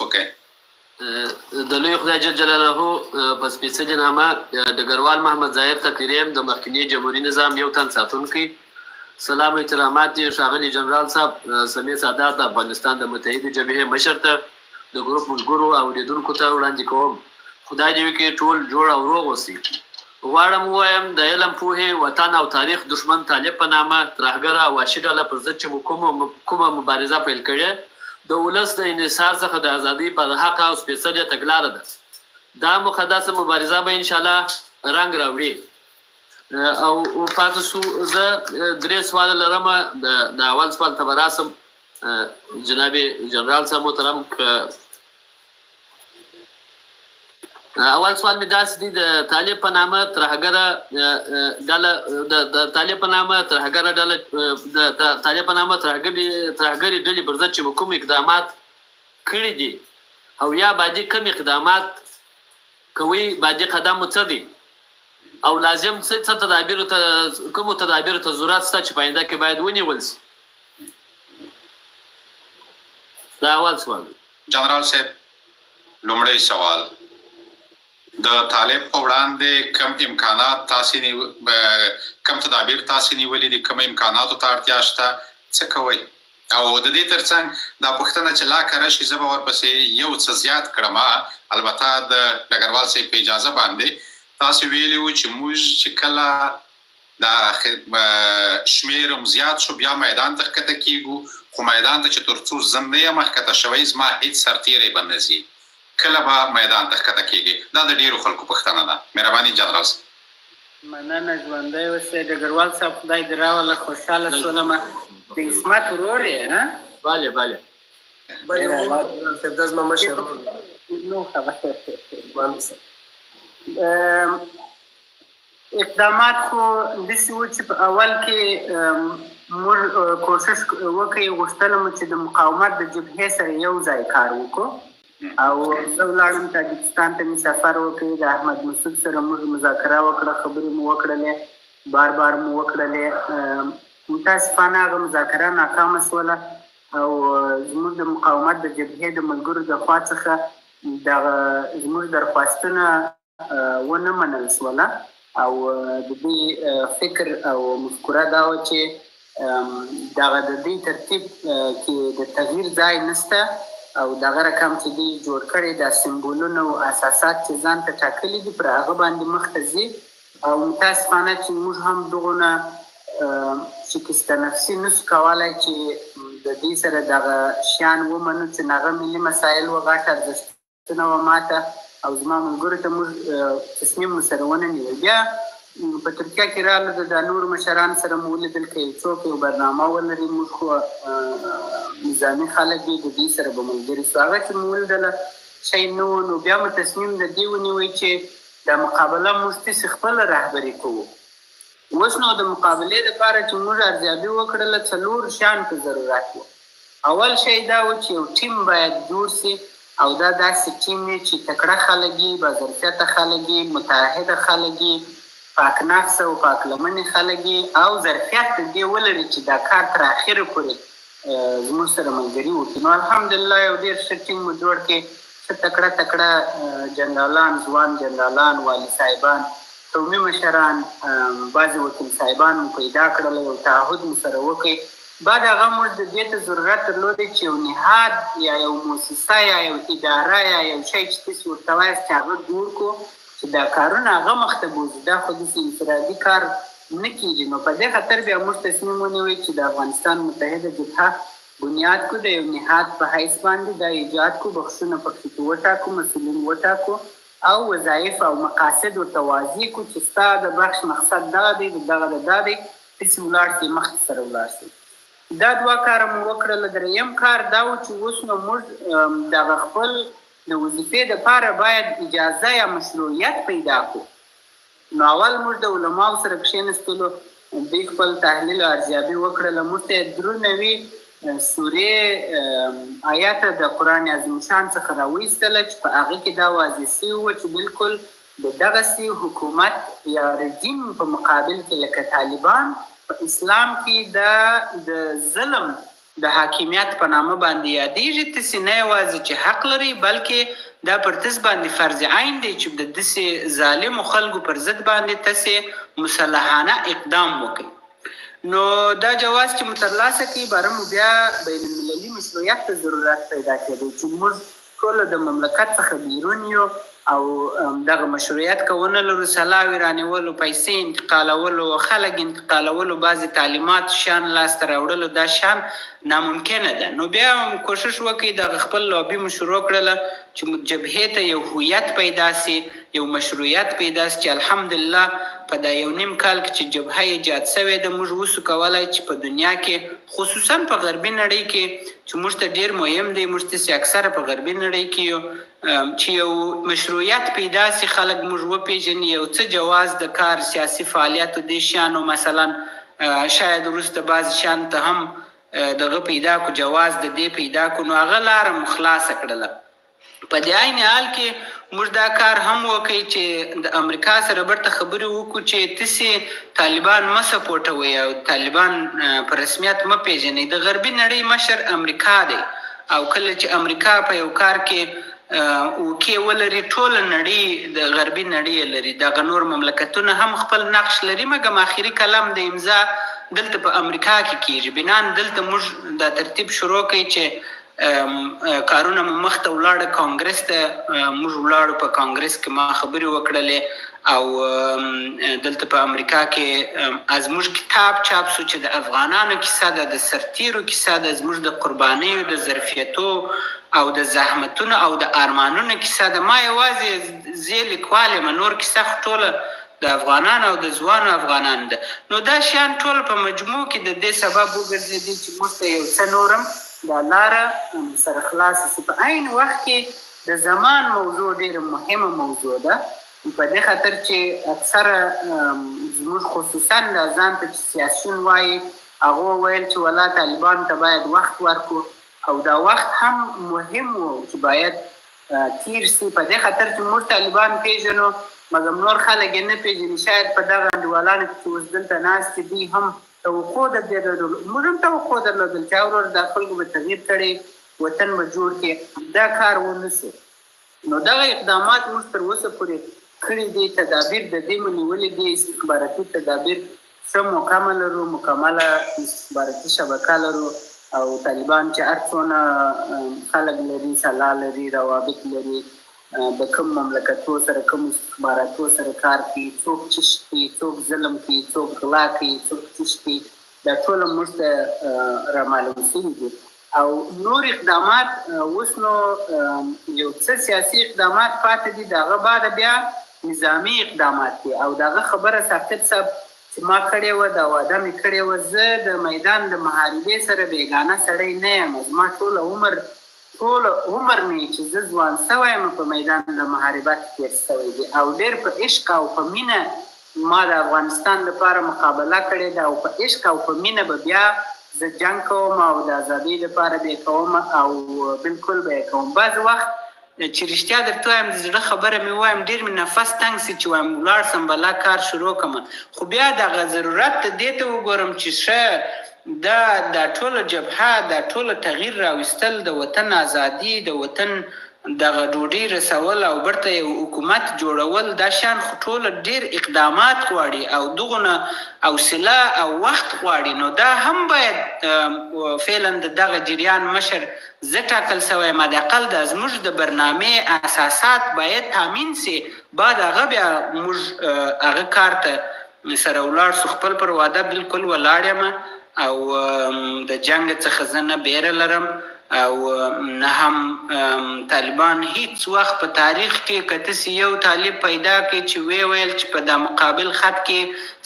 وکړئ. د لوی خدای جل جلاله په سپېڅلې نامه ډګروال محمد ظاهر تقریري د مخکني جمهوري نظام یو تن ساتونکی. سلام و احترامات دي ښاغلي جنرال صاحب سمیع سادات د افغانستان د متحدې جبهې مشر ته د ګروپ ملګرو او اورېدونکو ته وړاندې کوم. خدای دې وکړي ټول جوړ او روغ اوسي. غواړم ووایم د علم پوهې وطن او تاریخ دشمن طالب په نامه ترهګره او وحشي ډله پر ضد چې مو کومه مبارزه پیل کړې د ولس د انحصار څخه د ازادۍ پر حق او سپېڅلې تګلاره ده. دا مقدسه مبارزه به انشاءالله رنګ راوړي. او پاتې شو زه درې سوال لرم. د اول سوال ته به راسم. جناب جنرال صاحب محترم، اول سوال مې داسې دی د طالب په نامه ترهګره ډله د طالب په نامه ترهګرې ډلې پر ضد چې به کوم اقدامات کړي دي او یا بعدي کوم اقدامات کوي، بعدي قدم مو څه دی او لازم څه تدابیرو ته کومو تدابیرو ته ضرورت شته چې په آینده کې باید ونیول شي؟ دا اول سوال. جنرال صاحب، لومړی سوال، د طالب په وړاندې کم امکانات تاسې کم تدابیر تاسې نیولي دي، کوم امکاناتو ته اړتیا شته، څه کوئ؟ او د دې ترڅنګ دا پوښتنه چې لا کره شي زه به ورپسې یو څه زیات کړم. البته د ډګروال صاحب په اجازه باندې تاسې ویلي وو چې موږ چې کله دا شمېر هم زیات شو بیا میدان ته ښکته کېږو، خو میدان ته چې تر څو زه نه یم ښکته شوی زما هېڅ سرتېری به نه ځي. کله به میدان ته ښکته کېږي؟ دا د ډېرو خلکو پوښتنه ده. مهرباني جنرال صاحب. مننه، ژوندی اوسئ ډګروال صاحب. خدای دې راوله، خوشحاله شولم. د عصمت ورور یې؟ بله بله دا زما مشر ورور. اقدامات خو داسې وو چې په اول کې موږ کوشش وکړی، غوښتنه مو چې د مقاومت د جبهې سره یو ځای کار وکړو او زه ولاړم تاجکستان ته مې سفر وکړی. د احمد مسعود سره موږ مذاکره وکړه، خبرې مو وکړلې، بار بار مو وکړلې. متاسفانه هغه مذاکره ناکامه شوله او زموږ د مقاومت د جبهې د ملګرو د خوا څخه دغه زموږ درخواستونه ونه منل شوله او د دې فکر او مفکوره دا وه چې دغه د دې ترتیب کې د تغییر ځای نشته او دغه رقم چې دوی جوړ کړی دا سمبولونه او اساسات چې ځان ته ټاکلي دي پر هغه باندې مخته ځي او متاسفانه چې موږ هم دغونه شکست نفسي نشو کولی چې د دې سره دغه شیان ومنو چې هغه ملي مسایل و غټ ارزښتونه و ماته او زما ملګرو ته موږ تصمیم ورسره ونه نیول. بیا په ترکیه کې راغله د نورو مشرانو سره مو ولیدل که یو څوک یو برنامه ولري، موږ خو نظامي خلک دي، د دې سره به ملګري شو. هغه چې مو ولیدله شی نه و، نو بیا مو تصمیم د دې ونیوی چې دا مقابله موږ تاسې خپله رهبري کوو. اوس نو د مقابلې دپاره چې موږ ارزیابي وکړله 4 شیان په ضرورت و. اول شی دا و چې یو ټیم باید جوړ سي او دا داسې ټیم وي چې تکړه خلک وي، باظرفیته خلک وي، متعهده خلک وي، پاک نفسه او پاک لمنې خلک وي او ظرفیت دې ولري چې دا کار تر اخره پورې زموږ سره ملګري وکړي. نو الحمدلله یو ډېر ښه ټیم مو جوړ کړې، ښه تکړه جنرالان، ځوان جنرالان، والي صاحبان، قومي مشران، بعضې وکیل صاحبان مو پیدا کړل، یو تعهد مو سره وکړئ. بعد هغه موږ د دې ته ضرورت درلودی چې یو نهاد یا یو مؤسسه یا یو اداره یا یو شی چې تاسې ورته وایاست چې هغه جوړ کړو چې دا کارونه هغه مخته بوځي. دا خو داسې انفرادي کار نه کېږي. نو په دې خاطر بیا موږ تصمیم ونیوی چې د افغانستان متحده جبهه بنیاد کو، د یو نهاد په حیث باندې دا ایجاد کو، بخښونه پکې وټاکو، مسؤلین وټاکو او وظایف او مقاصد ورته واضح کو چې ستا د بخش مقصد دغه دی، دغه دا دی، تاسې ولاړ سئ، مخکې سره ولاړ سئ. دا 2 کاره مو وکړله. دریم کار دا و چې اوس نو موږ دغه خپل د وظیفې دپاره باید اجازه یا مشروعیت پیدا کړو. نو اول موږ د علماو سره کښېنستلو، دوی خپل تحلیل او ارزیابي وکړله. موږ ته 93 سورې آیات د قرآن عظیم شان څخه راویستله چې په هغه کې دا واضح سوي وه چې بلکل د دغسې حکومت یا رژیم په مقابل کې لکه طالبان په اسلام کې د ظلم د حاکمیت په نامه باندې یادېږي، تاسې نه یوازې چې حق لري بلکې دا پر تاسې باندې فرض عین دی چې د داسې ظالمو خلکو پر ضد باندې تاسې مسلحانه اقدام وکړي. نو دا جواز چې مو ترلاسه کړي باره مو بیا بین المللي مشروعیت ته ضرورت پیدا کېدی چې موږ ټوله د مملکت څخه بیرون یو او دغه مشروعیت که ونه لرو، سلاوي رانیولو، پیسې انتقالولو، خلک انتقالولو، بعضې تعلیمات شان لاسته راوړلو، دا شان ناممکنه ده. نو بیا هم کوشش وکړئ دغه خپل لابي مو شروع کړله چې جبهې ته یو هویت پیدا سي، یو مشروعیت پیدا سي چې الحمدلله په دا یو نیم کال کې چې جبهه ایجاد سوې ده موږ اوسو کولی چې په دنیا کې خصوصا په غربي نړۍ کې چې موږ ته ډېر مهم دی، موږ تاسې اکثره په غربي نړۍ کې یو چې یو مشروعیت پیدا سي، خلک موږ وپېژني، یو څه جواز د کار سیاسي فعالیتو دې شیانو مثلا شاید وروسته بعضې شیانو ته هم دغه پیدا کو، جواز د دې پیدا کو، نو هغه لاره مو خلاصه کړله. په دې عین حال کې موږ دا کار هم وکړئ چې د امریکا سره برته خبرې وکړو چې تاسې طالبان مه سپورټوئ او طالبان په رسمیت مه پېژنئ. د غربي نړۍ مشر امریکا دی او کله چې امریکا په یو کار کې وکې ولري ټوله نړۍ د غربي نړۍ لري، دغه نور مملکتونه هم خپل نقش لري، مګم آخري کلم د امضا دلته په امریکا کې کېږي. بنان دلته موږ دا ترتیب شروع کړئ چې کارونه مو مخته ولاړه، کانګرس ته موږ ولاړو، په کانګرس کې ما خبرې وکړلې او دلته په امریکا کې زموږ کتاب چاپ سو چې د افغانانو کیسه ده، د سرتیرو کیسه ده، زموږ د قربانیو، د ظرفیتو او د زحمتونو او د ارمانونو کیسه ده. ما یوازې زه لیکوال یم، نور کیسه خو ټوله د افغانانو او د ځوانو افغانانو ده. نو دا شیان ټول په مجموع کې د دې سبب وګرځېدي چې موږ ته یو څه نورم دا لاره سره خلاصه سي. په عین وخت کې د زمان موضوع ډېره مهمه موضوع ده، په دې خاطر چې اکثره زموږ خصوصا دا ځان ته چې سیاسیون وایي هغه ویل چې ولا طالبان ته باید وخت ورکړو او دا وخت هم مهم و چې باید تیر سي. په دې خاطر چې موږ طالبان پېژنو مګم نور خلک یې نه پېژني. شاید په دغه انډیوالانو کې چې اوس دلته ناست دي هم توقع درلودل، موږ هم توقع درلودل چې اورور دا خلکو به تغییر کړی، وطن به جوړ کړي، دا کار ونه سو. نو دغه اقدامات موږ تر اوسه پورې کړي دي، تدابیر د دې مو نیولي دي، استخباراتي تدابیر ښه مکمل لرو، مکمله استخباراتي شبکه لرو او طالبان چې هر څونه خلک لري، سلا لري، روابط لري، د کوم مملکتو سره کوم استخباراتو سره کار کوي، څوک چش کوي، څوک ظلم کوي، څوک غلا کوي، څوک چش کوي، دا ټول موږ ته رامعلوم شوي دي. او نور اقدامات اوس نو یو څه سیاسي اقدامات پاتې دي، د هغه بعد بیا نظامي اقدامات دي. او د هغه خبره ثابت صاحب چې ما کړې وه، دا واده مې کړې وه، زه د میدان د محاربې سره بیګانه سړی نه یم. زما ټول عمر مې چې زه ځوان سوی یم په میدان د محاربت تېر سوی دی او ډېر په عشق او په مینه ما د افغانستان لپاره مقابله کړې ده او په عشق او په مینه به بیا زه جنګ کوم او د ازادۍ لپاره به یې کوم او بلکل به یې کوم. بعض وخت چې رښتیا درته وایم د زړه خبره مې وایم ډېر مې نفس تنګ سي چې وایم ولاړ سم بلا کار شروع کړم، خو بیا دغه ضرورت ته دې ته وګورم چې ښه دا ټوله جبهه، دا ټوله تغییر راوستل، د وطن ازادي، د وطن دغه ډوډۍ رسول او برته یو حکومت جوړول، دا شان خو ټوله ډېر اقدامات غواړي او دغونه حوصله او وخت غواړي. نو دا هم باید فعلا د دغه جریان مشر زه ټاکل سوی یم، حداقل د زموږ د برنامې اساسات باید تامین سي، بعد هغه بیا موږ هغه کار ته سره ولاړ سو. خپل پر واده بلکل ولاړ یم او د جنګ څخه زه نه بیره لرم او نه هم طالبان هیڅ وخت په تاریخ کې که تاسې یو طالب پیدا کړئ چې ویې ویل چې په دا مقابل خط کې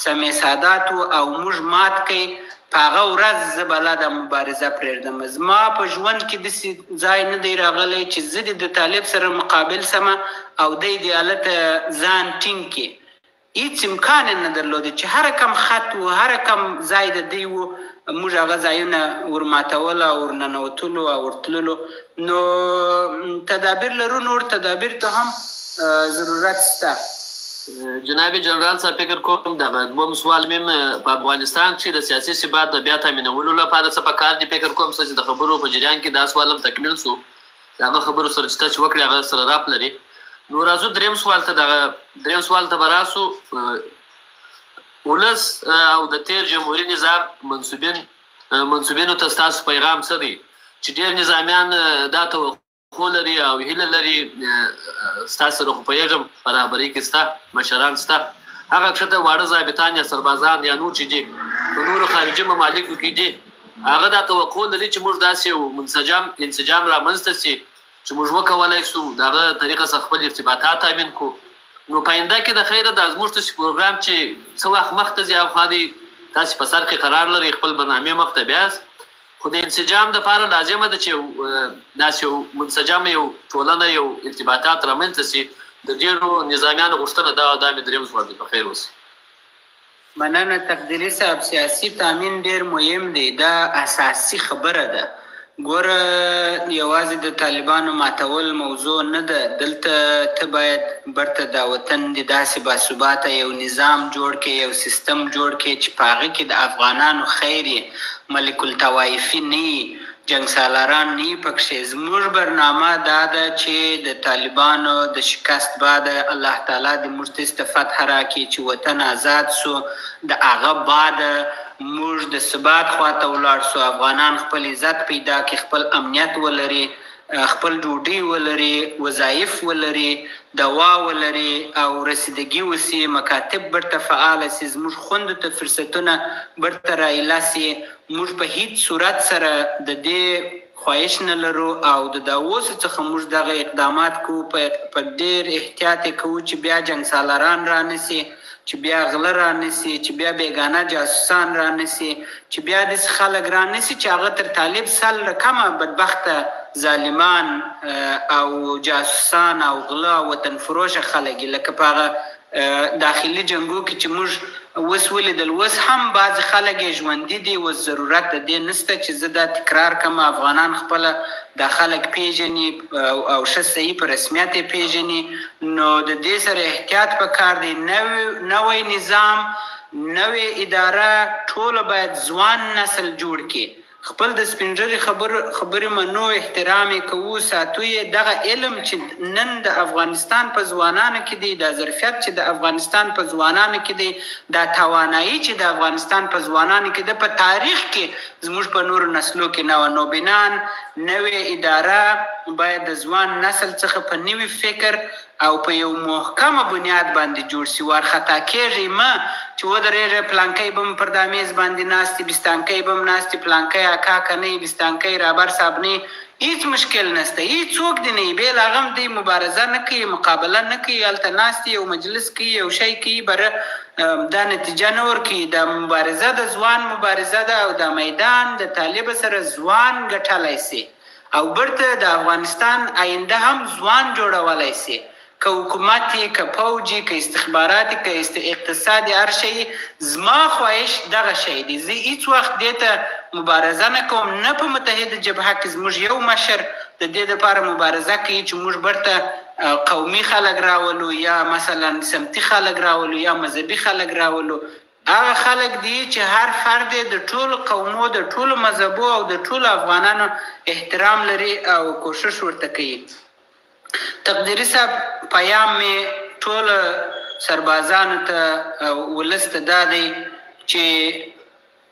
سمې سادات او موږ مات کوي، په هغه ورځ زه بلا دا مبارزه پرېږدم. زما په ژوند کې داسې ځای نه دی راغلی چې زه د طالب سره مقابل سمه او دی د هلته ځان ټینګ کړي. هیڅ امکان نه درلوده چې هر کم خط و هر کم ځای د دی و موږ هغه ځایونه ورماتول او ورننوتلو او ورتللو. نو تدابیر لرو، نور تدابیر ته هم ضرورت شته. جناب جنرال صاحب فکر کوم دغه دوم سوال مې په افغانستان کې د سیاسي ثبات د بیا تامینولو لپاره څه پکار دي فکر کوم چې د خبرو په جریان کې دا سوال هم تکمیل شو هغه خبرو سره چې تاسو وکړئ هغه سره راپ لري نو راځو دریم سوال ته به راسو ولس او د تیر جمهوري نظام منسوبینو ته ستاسو پیغام څه دی چې ډېر نظامیان دا توقع لري او هیله لري ستاسو سره خو پوهېږم برابري کې شته مشران شته هغه ښه واړه ضابطان یا سربازان یا نور چې دي په نورو خارجي ممالکو کې دي هغه دا توقع لري چې موږ داسې یو انسجام رامنځته شي چې موږ وکولی شو د هغه طریقه څخه خپل ارتباطات تامین کړو نو په آینده کې د خیره دا زموږ داسې پروګرام چې څه وخت مخته ځي هاخوا دی تاسې په سر کې قرار لرئ خپل برنامې مخته بیاست خو د انسجام دپاره لازمه ده چې داسې یو منسجمه یو ټولنه یو ارتباطات رامنځته شي د ډېرو نظامیانو غوښتنه دا مې درېیم سوال دی په خیر اوسي مننه تقدیري صاحب سیاسي تامین ډېر مهم دی دا اساسي خبره ده ګوره یوازې د طالبانو ماتول موضوع نه ده دلته ته باید برته دا وطن د داسې باثباته یو نظام جوړ کړې یو سیستم جوړ کړې چې په هغه کې د افغانانو خیر ملک الطوایفي نه جنګ سالاران نه پکښې زموږ برنامه دا ده چې د طالبانو د شکست بعد الله تعالی د موږ ته فتح راکړي چې وطن آزاد سو د هغه بعد موږ د ثبات خواته ولاړ سو افغانان خپل عزت پیدا کړي خپل امنیت ولري خپل ډوډۍ ولري وظایف ولري دوا ولري او رسیدګي وسي مکاتب برته فعال سي زموږ خوندو ته فرصتونه برته رایلاسي موږ په هیڅ صورت سره د دې خواهش نه لرو او د اوس څخه موږ دغه اقدامات کوو په ډېر احتیاط کوو چې بیا جنګ سالاران رانسي چې بیا غله رانسي چې بیا بیګانه جاسوسان رانسي چې بیا داسې خلک رانسي چې هغه تر طالب سل رقمه بدبخته ظالمان او جاسوسان او غله او وطن فروشه خلک لکه په هغه داخلي جنګو کې چې موږ اوس ولیدل اوس هم بعض خلک یې ژوندي دي اوس ضرورت د دې نشته چې زه دا تکرار کړم افغانان خپله دا خلک پیژني او ښه صحیح په رسمیت یې پیژني نو د دې سره احتیاط پکار دی نوی نظام نوې اداره ټوله باید ځوان نسل جوړ کړي خپل د سپینږیري خبرې منو احترام یې کوو ساتو یې دغه علم چې نن د افغانستان په ځوانانو کې دی دا ظرفیت چې د افغانستان په ځوانانو کې دی دا توانایي چې د افغانستان په ځوانانو کې ده په تاریخ کې زموږ په نورو نسلو کې نه وه نو بنان نوې اداره باید د ځوان نسل څخه په نوي فکر او په یو محکمه بنیاد باندې جوړ شي وارخطا کېږي مه چې ودرېږه پلانکی به م پر دا میز باندې ناستې بستانکی به م ناستې پلانکی اکا که نه بستانکی رابر صاحب نه هیڅ مشکل نشته هیڅوک دې نه بې له هغه دی مبارزه نه کوي مقابله نه کوي هلته ناستې یو مجلس کوي یو شی کوي بره دا نتیجه نه ورکوي دا مبارزه د ځوان مبارزه ده او دا میدان د طالب سره ځوان ګټلی سي او برته د افغانستان آینده هم ځوان جوړولی سي که حکومتي که پوجي که استخباراتي که اقتصادي هر شی زما خواهش دغه شی دی زه هیڅ وخت دې ته مبارزه نه کوم نه په متحده جبهه کې زموږ یو مشر د دې دپاره مبارزه کوي چې موږ برته قومي خلک راولو یا مثلا سمتي خلک راولو یا مذهبي خلک راولو هغه خلک دي چې هر فرد د ټولو قومو د ټولو مذهبو او د ټولو افغانانو احترام لري او کوشش ورته کوي تقدیري صاحب پیام مې ټول سربازانو ته ولس ته دا دی چې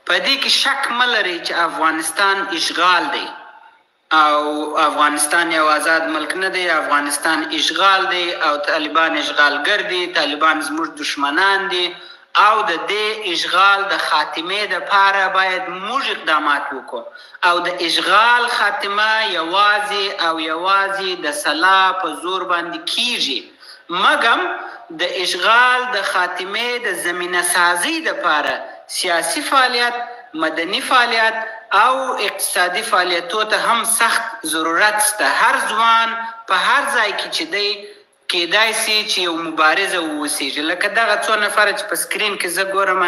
په دې کې شک مه لرئ چې افغانستان اشغال دی او افغانستان یو آزاد ملک نه دی افغانستان اشغال دی او طالبان اشغالګر دي طالبان زموږ دشمنان دي او د دې اشغال د خاتمې دپاره باید موږ اقدامات وکړو او د اشغال خاتمه یوازې د سلا په زور باندې کیږي مګم د اشغال د خاتمې د زمینه سازی دپاره سیاسي فعالیت مدني فعالیت او اقتصادي فعالیتو ته هم سخت ضرورت شته هر ځوان په هر ځای کې چې دی کېدای سي چې یو مبارزه واوسیږي لکه دغه څو نفره چې په سکرین کې زه ګورم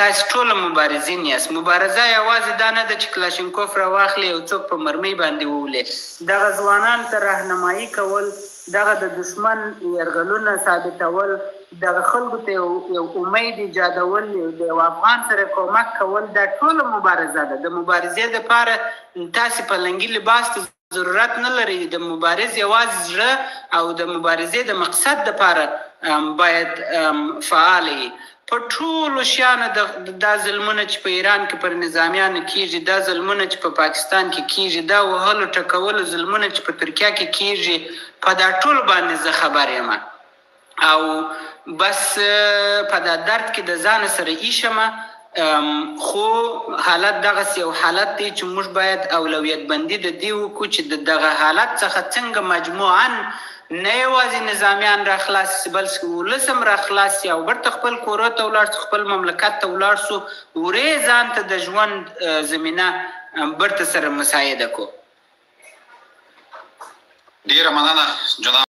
تاسو ټوله مبارزین یاست مبارزه یوازې دا نه ده چې کلاشینکوف راواخلې یو څوک په مرمۍ باندې وولې دغه ځوانان ته راهنمایي کول دغه د دشمن یرغلونه ثابتول دغه خلکو ته یو امید ایجادول د یو افغان سره کومک کول دا ټوله مبارزه ده. د مبارزې دپاره تاسې پلنګي لباس ته ضرورت نه لري. د مبارز یوازې زړه او د مبارزې د مقصد دپاره باید فعال وي. په ټولو شیانو دا ظلمونه چې په ایران کې پر نظامیانو کیږي، دا ظلمونه چې په پاکستان کې کیږي، دا وهلو ټکولو ظلمونه چې په ترکیه کې کیږي، په دا ټول باندې زه خبر یم او بس په دا درد کې د ځان سره ایشم. خو حالت دغسې یو حالت دی چې موږ باید اولویت بندي د دې وکړو چې د دغه حالت څخه څنګه مجموعاً نه یوازې نظامیان را خلاص سي بلکې ولس هم را خلاص سي او بیرته خپل کورو ته ولاړ سو، خپل مملکت ته ولاړ سو، ورې ځان ته د ژوند زمینه بیرته سره مساعده کو. ډیره مننه جناب